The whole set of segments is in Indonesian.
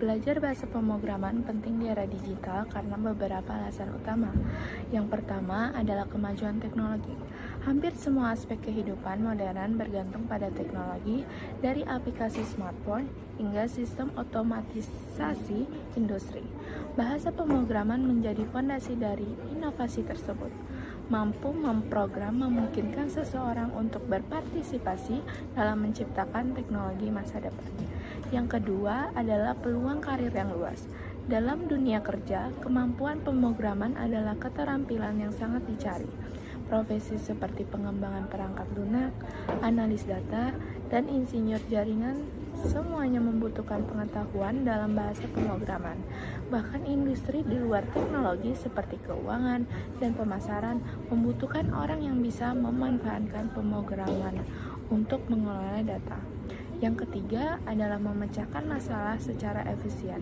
Belajar bahasa pemrograman penting di era digital karena beberapa alasan utama. Yang pertama adalah kemajuan teknologi. Hampir semua aspek kehidupan modern bergantung pada teknologi, dari aplikasi smartphone hingga sistem otomatisasi industri. Bahasa pemrograman menjadi fondasi dari inovasi tersebut. Mampu memprogram memungkinkan seseorang untuk berpartisipasi dalam menciptakan teknologi masa depan. Yang kedua adalah peluang karir yang luas. Dalam dunia kerja, kemampuan pemrograman adalah keterampilan yang sangat dicari. Profesi seperti pengembangan perangkat lunak, analis data, dan insinyur jaringan semuanya membutuhkan pengetahuan dalam bahasa pemrograman. Bahkan industri di luar teknologi seperti keuangan dan pemasaran membutuhkan orang yang bisa memanfaatkan pemrograman untuk mengelola data. Yang ketiga adalah memecahkan masalah secara efisien.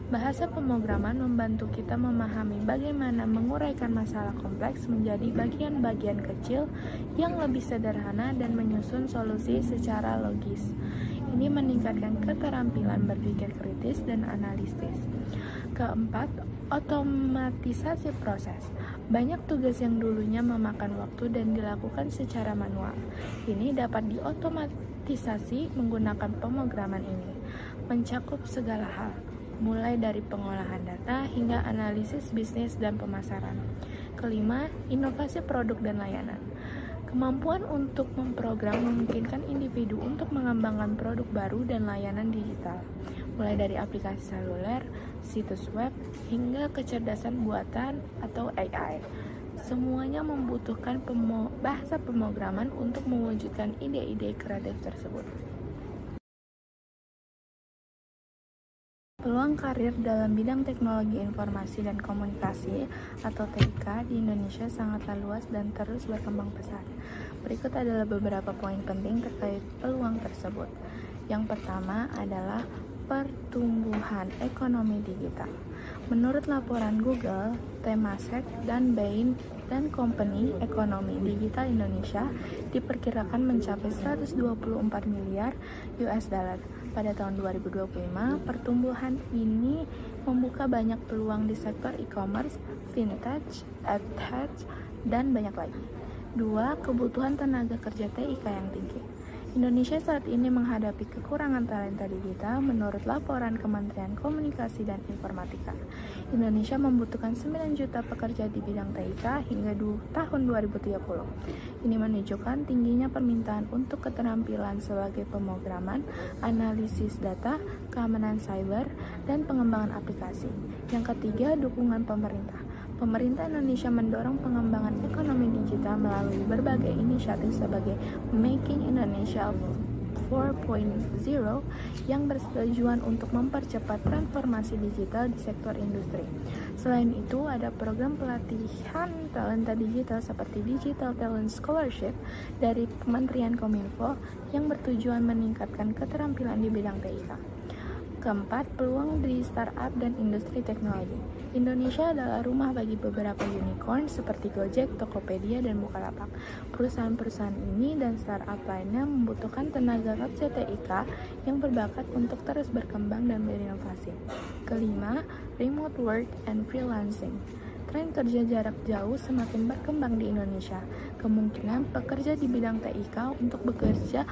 Bahasa pemrograman membantu kita memahami bagaimana menguraikan masalah kompleks menjadi bagian-bagian kecil yang lebih sederhana dan menyusun solusi secara logis. Ini meningkatkan keterampilan berpikir kritis dan analitis. Keempat, otomatisasi proses. Banyak tugas yang dulunya memakan waktu dan dilakukan secara manual. Ini dapat diotomatisasi menggunakan pemrograman ini. Mencakup segala hal, mulai dari pengolahan data hingga analisis bisnis dan pemasaran. Kelima, inovasi produk dan layanan. Kemampuan untuk memprogram memungkinkan individu untuk mengembangkan produk baru dan layanan digital, mulai dari aplikasi seluler, situs web, hingga kecerdasan buatan atau AI. Semuanya membutuhkan bahasa pemrograman untuk mewujudkan ide-ide kreatif tersebut. Peluang karir dalam bidang teknologi informasi dan komunikasi atau TIK di Indonesia sangatlah luas dan terus berkembang pesat. Berikut adalah beberapa poin penting terkait peluang tersebut. Yang pertama adalah pertumbuhan ekonomi digital. Menurut laporan Google, Temasek, dan Bain & Company, ekonomi digital Indonesia diperkirakan mencapai 124 miliar US dollar. Pada tahun 2025, pertumbuhan ini membuka banyak peluang di sektor e-commerce, vintage, edtech, dan banyak lagi. 2. Kebutuhan tenaga kerja TIK yang tinggi. Indonesia saat ini menghadapi kekurangan talenta digital menurut laporan Kementerian Komunikasi dan Informatika. Indonesia membutuhkan 9 juta pekerja di bidang TIK hingga tahun 2030. Ini menunjukkan tingginya permintaan untuk keterampilan sebagai pemrograman, analisis data, keamanan cyber, dan pengembangan aplikasi. Yang ketiga, dukungan pemerintah. Pemerintah Indonesia mendorong pengembangan ekonomi digital melalui berbagai inisiatif sebagai Making Indonesia 4.0 yang bertujuan untuk mempercepat transformasi digital di sektor industri. Selain itu, ada program pelatihan talenta digital seperti Digital Talent Scholarship dari Kementerian Kominfo yang bertujuan meningkatkan keterampilan di bidang TIK. Keempat, peluang di startup dan industri teknologi. Indonesia adalah rumah bagi beberapa unicorn seperti Gojek, Tokopedia, dan Bukalapak. Perusahaan-perusahaan ini dan startup lainnya membutuhkan tenaga kerja TIK yang berbakat untuk terus berkembang dan berinovasi. Kelima, remote work and freelancing. Tren kerja jarak jauh semakin berkembang di Indonesia. Kemungkinan pekerja di bidang TIK untuk bekerja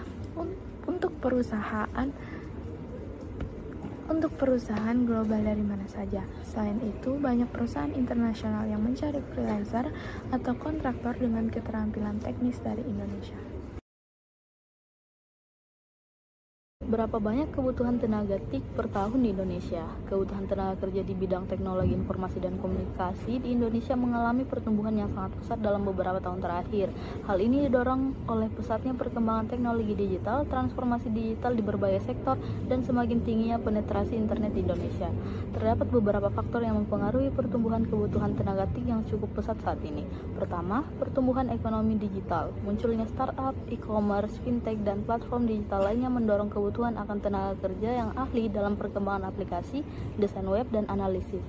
untuk perusahaan global dari mana saja. Selain itu, banyak perusahaan internasional yang mencari freelancer atau kontraktor dengan keterampilan teknis dari Indonesia. Berapa banyak kebutuhan tenaga TIK per tahun di Indonesia? Kebutuhan tenaga kerja di bidang teknologi informasi dan komunikasi di Indonesia mengalami pertumbuhan yang sangat pesat dalam beberapa tahun terakhir. Hal ini didorong oleh pesatnya perkembangan teknologi digital, transformasi digital di berbagai sektor, dan semakin tingginya penetrasi internet di Indonesia. Terdapat beberapa faktor yang mempengaruhi pertumbuhan kebutuhan tenaga TIK yang cukup pesat saat ini. Pertama, pertumbuhan ekonomi digital. Munculnya startup, e-commerce, fintech, dan platform digital lainnya mendorong kebutuhan akan tenaga kerja yang ahli dalam perkembangan aplikasi, desain web, dan analisis.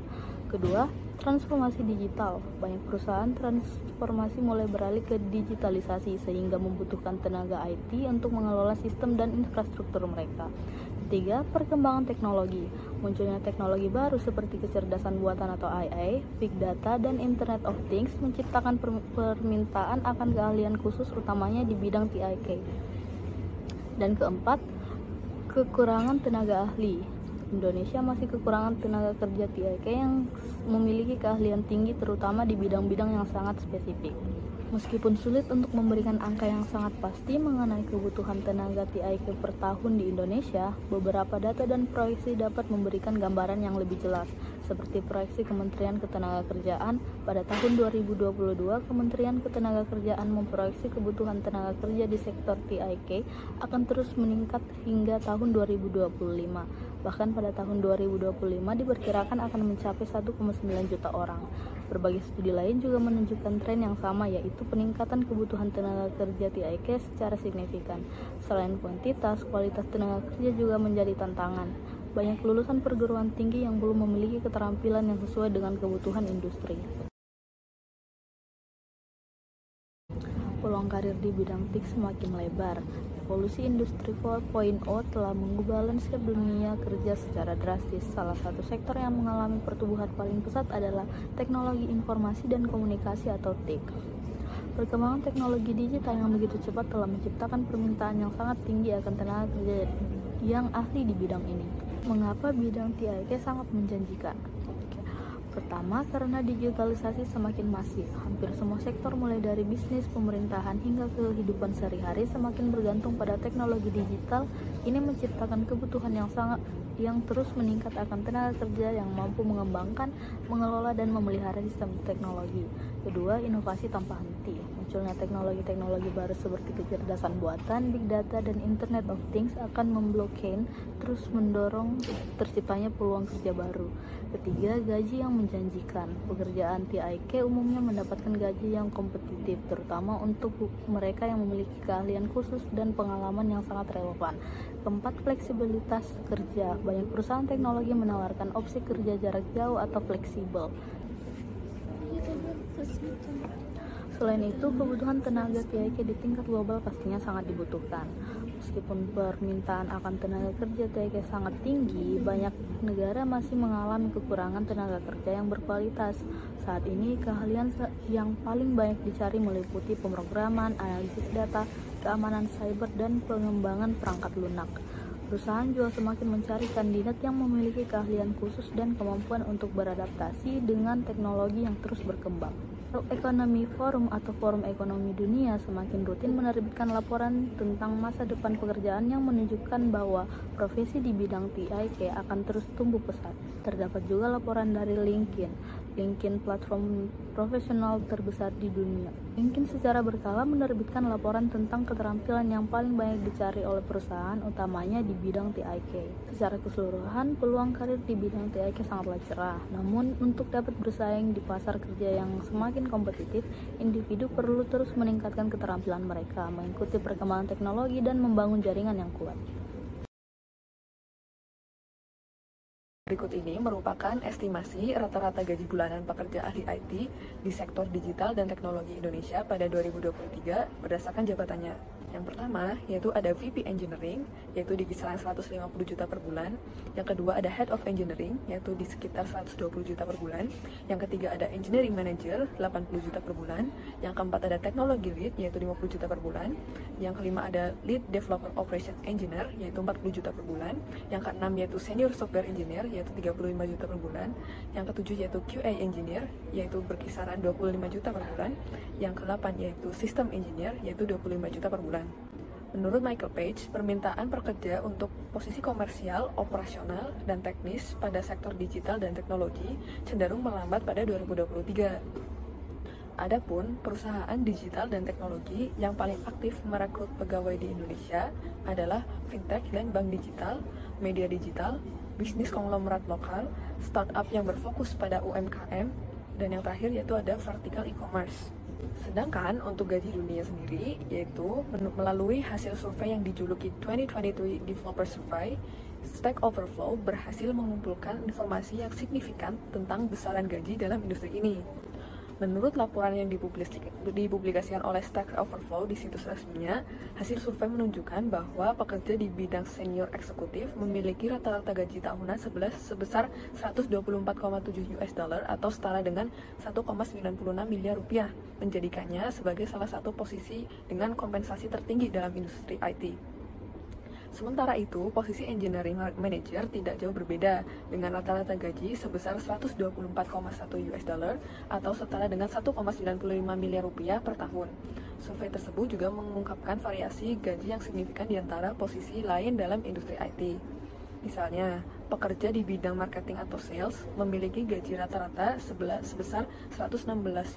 Kedua, Transformasi digital. Banyak perusahaan transformasi mulai beralih ke digitalisasi sehingga membutuhkan tenaga IT untuk mengelola sistem dan infrastruktur mereka. Ketiga, perkembangan teknologi. Munculnya teknologi baru seperti kecerdasan buatan atau AI, big data, dan Internet of Things menciptakan permintaan akan keahlian khusus utamanya di bidang TIK. Dan keempat, kekurangan tenaga ahli. Indonesia masih kekurangan tenaga kerja TIK yang memiliki keahlian tinggi terutama di bidang-bidang yang sangat spesifik. Meskipun sulit untuk memberikan angka yang sangat pasti mengenai kebutuhan tenaga TIK per tahun di Indonesia, beberapa data dan proyeksi dapat memberikan gambaran yang lebih jelas. Seperti proyeksi Kementerian Ketenagakerjaan, pada tahun 2022, Kementerian Ketenagakerjaan memproyeksi kebutuhan tenaga kerja di sektor TIK akan terus meningkat hingga tahun 2025. Bahkan pada tahun 2025 diperkirakan akan mencapai 1,9 juta orang. Berbagai studi lain juga menunjukkan tren yang sama, yaitu peningkatan kebutuhan tenaga kerja TIK secara signifikan. Selain kuantitas, kualitas tenaga kerja juga menjadi tantangan. Banyak lulusan perguruan tinggi yang belum memiliki keterampilan yang sesuai dengan kebutuhan industri. Peluang karir di bidang TIK semakin lebar. Evolusi Industri 4.0 telah mengubah landscape dunia kerja secara drastis. Salah satu sektor yang mengalami pertumbuhan paling pesat adalah teknologi informasi dan komunikasi atau TIK. Perkembangan teknologi digital yang begitu cepat telah menciptakan permintaan yang sangat tinggi akan tenaga kerja yang ahli di bidang ini. Mengapa bidang TIK sangat menjanjikan? Pertama, karena digitalisasi semakin masif. Hampir semua sektor mulai dari bisnis, pemerintahan, hingga kehidupan sehari-hari semakin bergantung pada teknologi digital. Ini menciptakan kebutuhan yang terus meningkat akan tenaga kerja yang mampu mengembangkan, mengelola, dan memelihara sistem teknologi. Kedua, inovasi tanpa henti. Munculnya teknologi-teknologi baru seperti kecerdasan buatan, big data, dan Internet of Things akan memblokir terus mendorong terciptanya peluang kerja baru. Ketiga, gaji yang menjanjikan. Pekerjaan TIK umumnya mendapatkan gaji yang kompetitif, terutama untuk mereka yang memiliki keahlian khusus dan pengalaman yang sangat relevan. Keempat, fleksibilitas kerja. Banyak perusahaan teknologi menawarkan opsi kerja jarak jauh atau fleksibel. Selain itu, kebutuhan tenaga TIK di tingkat global pastinya sangat dibutuhkan. Meskipun permintaan akan tenaga kerja TIK sangat tinggi, banyak negara masih mengalami kekurangan tenaga kerja yang berkualitas. Saat ini, keahlian yang paling banyak dicari meliputi pemrograman, analisis data, keamanan cyber, dan pengembangan perangkat lunak. Perusahaan juga semakin mencari kandidat yang memiliki keahlian khusus dan kemampuan untuk beradaptasi dengan teknologi yang terus berkembang. Economy Forum atau Forum Ekonomi Dunia semakin rutin menerbitkan laporan tentang masa depan pekerjaan yang menunjukkan bahwa profesi di bidang TIK akan terus tumbuh pesat. Terdapat juga laporan dari LinkedIn platform profesional terbesar di dunia. LinkedIn secara berkala menerbitkan laporan tentang keterampilan yang paling banyak dicari oleh perusahaan, utamanya di bidang TIK. Secara keseluruhan, peluang karir di bidang TIK sangatlah cerah. Namun, untuk dapat bersaing di pasar kerja yang semakin kompetitif, individu perlu terus meningkatkan keterampilan mereka, mengikuti perkembangan teknologi, dan membangun jaringan yang kuat. Berikut ini merupakan estimasi rata-rata gaji bulanan pekerja ahli IT di sektor digital dan teknologi Indonesia pada 2023 berdasarkan jabatannya. Yang pertama, yaitu ada VP Engineering, yaitu di kisaran 150 juta per bulan. Yang kedua ada Head of Engineering, yaitu di sekitar 120 juta per bulan. Yang ketiga ada Engineering Manager, 80 juta per bulan. Yang keempat ada Technology Lead, yaitu 50 juta per bulan. Yang kelima ada Lead Developer Operation Engineer, yaitu 40 juta per bulan. Yang keenam yaitu Senior Software Engineer, yaitu 35 juta per bulan. Yang ketujuh yaitu QA Engineer, yaitu berkisaran 25 juta per bulan. Yang ke-8 yaitu System Engineer, yaitu 25 juta per bulan. Menurut Michael Page, permintaan pekerja untuk posisi komersial, operasional, dan teknis pada sektor digital dan teknologi cenderung melambat pada 2023. Adapun perusahaan digital dan teknologi yang paling aktif merekrut pegawai di Indonesia adalah fintech dan bank digital, media digital, bisnis konglomerat lokal, startup yang berfokus pada UMKM, dan yang terakhir yaitu ada vertical e-commerce. Sedangkan untuk gaji dunia sendiri, yaitu melalui hasil survei yang dijuluki 2023 Developer Survey, Stack Overflow berhasil mengumpulkan informasi yang signifikan tentang besaran gaji dalam industri ini. Menurut laporan yang dipublikasikan oleh Stack Overflow di situs resminya, hasil survei menunjukkan bahwa pekerja di bidang senior eksekutif memiliki rata-rata gaji tahunan sebesar 124,7 US dollar atau setara dengan 1,96 miliar rupiah, menjadikannya sebagai salah satu posisi dengan kompensasi tertinggi dalam industri IT. Sementara itu, posisi engineering manager tidak jauh berbeda dengan rata-rata gaji sebesar 124,1 US dollar atau setara dengan 1,95 miliar rupiah per tahun. Survei tersebut juga mengungkapkan variasi gaji yang signifikan di antara posisi lain dalam industri IT. Misalnya, pekerja di bidang marketing atau sales memiliki gaji rata-rata sebesar 116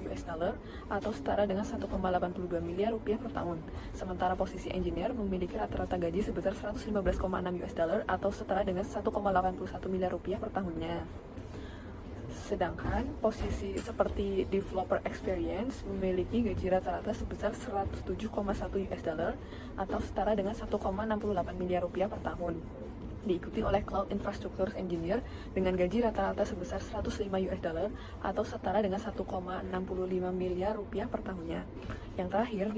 US dollar atau setara dengan 1,82 miliar rupiah per tahun. Sementara posisi engineer memiliki rata-rata gaji sebesar 115,6 US dollar atau setara dengan 1,81 miliar rupiah per tahunnya. Sedangkan posisi seperti developer experience memiliki gaji rata-rata sebesar 107,1 US dollar atau setara dengan 1,68 miliar rupiah per tahun. Diikuti oleh Cloud Infrastructure Engineer dengan gaji rata-rata sebesar 105 US dollar atau setara dengan 1,65 miliar rupiah per tahunnya. Yang terakhir,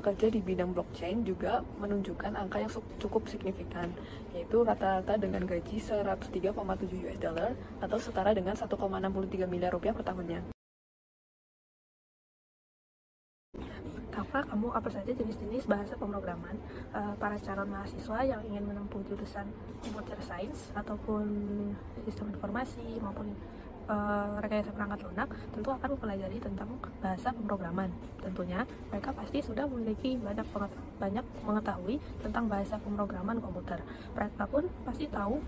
pekerja di bidang blockchain juga menunjukkan angka yang cukup signifikan, yaitu rata-rata dengan gaji 103,7 US dollar atau setara dengan 1,63 miliar rupiah per tahunnya. Tahukah kamu apa saja jenis-jenis bahasa pemrograman? Para calon mahasiswa yang ingin menempuh jurusan computer science ataupun sistem informasi maupun rekayasa perangkat lunak tentu akan mempelajari tentang bahasa pemrograman. Tentunya mereka pasti sudah memiliki banyak mengetahui tentang bahasa pemrograman komputer. Mereka pun pasti tahu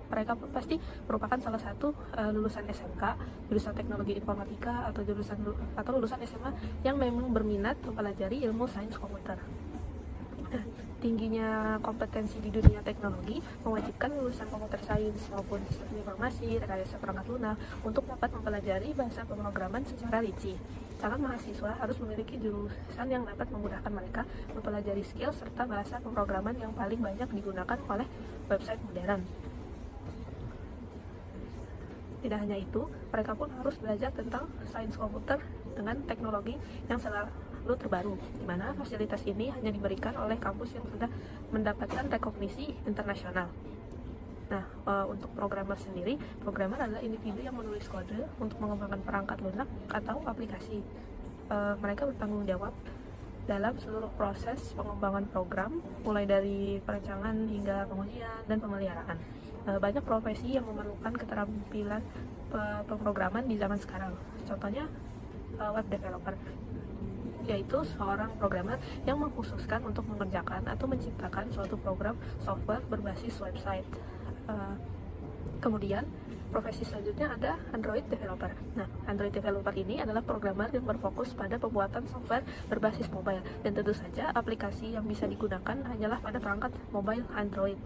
mereka pasti merupakan salah satu lulusan SMK, jurusan teknologi informatika atau lulusan SMA yang memang berminat mempelajari ilmu sains komputer. Tingginya kompetensi di dunia teknologi mewajibkan lulusan komputer sains maupun sistem informasi, rekayasa perangkat lunak untuk dapat mempelajari bahasa pemrograman secara rinci. Calon mahasiswa harus memiliki jurusan yang dapat memudahkan mereka mempelajari skill serta bahasa pemrograman yang paling banyak digunakan oleh website modern. Tidak hanya itu, mereka pun harus belajar tentang sains komputer dengan teknologi yang selalu terbaru, di mana fasilitas ini hanya diberikan oleh kampus yang sudah mendapatkan rekognisi internasional. Nah, untuk programmer sendiri, programmer adalah individu yang menulis kode untuk mengembangkan perangkat lunak atau aplikasi. Mereka bertanggung jawab dalam seluruh proses pengembangan program, mulai dari perancangan hingga pengujian dan pemeliharaan. Banyak profesi yang memerlukan keterampilan pemrograman di zaman sekarang. Contohnya web developer, yaitu seorang programmer yang mengkhususkan untuk mengerjakan atau menciptakan suatu program software berbasis website. Kemudian profesi selanjutnya ada Android developer. Nah, Android developer ini adalah programmer yang berfokus pada pembuatan software berbasis mobile, dan tentu saja aplikasi yang bisa digunakan hanyalah pada perangkat mobile Android.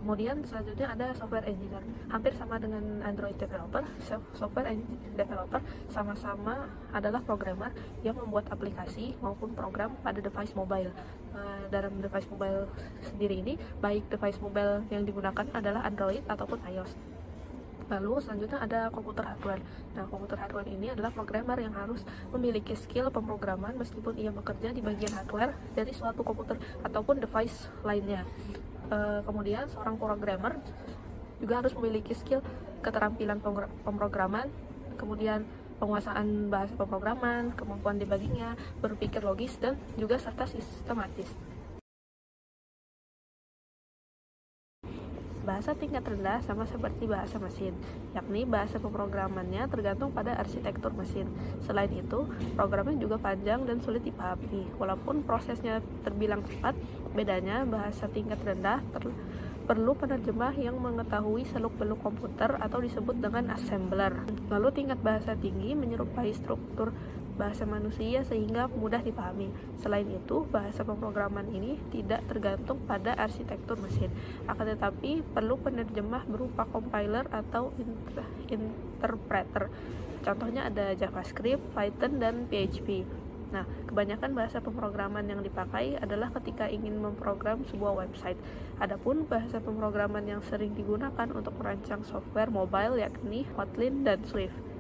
Kemudian selanjutnya ada software engineer. Hampir sama dengan Android developer, software developer sama-sama adalah programmer yang membuat aplikasi maupun program pada device mobile. Dalam device mobile sendiri ini, baik device mobile yang digunakan adalah Android ataupun iOS. Lalu selanjutnya ada komputer hardware. Nah, komputer hardware ini adalah programmer yang harus memiliki skill pemrograman meskipun ia bekerja di bagian hardware dari suatu komputer ataupun device lainnya. Kemudian seorang programmer juga harus memiliki skill keterampilan pemrograman, kemudian penguasaan bahasa pemrograman, kemampuan debuggingnya, berpikir logis, dan juga serta sistematis. Bahasa tingkat rendah sama seperti bahasa mesin, yakni bahasa pemrogramannya tergantung pada arsitektur mesin. Selain itu, programnya juga panjang dan sulit dipahami. Walaupun prosesnya terbilang cepat, bedanya bahasa tingkat rendah perlu penerjemah yang mengetahui seluk-beluk komputer atau disebut dengan assembler. Lalu tingkat bahasa tinggi menyerupai struktur bahasa manusia sehingga mudah dipahami. Selain itu, bahasa pemrograman ini tidak tergantung pada arsitektur mesin, akan tetapi perlu penerjemah berupa compiler atau interpreter. Contohnya ada JavaScript, Python, dan PHP. Nah, kebanyakan bahasa pemrograman yang dipakai adalah ketika ingin memprogram sebuah website. Adapun bahasa pemrograman yang sering digunakan untuk merancang software mobile yakni Kotlin dan Swift.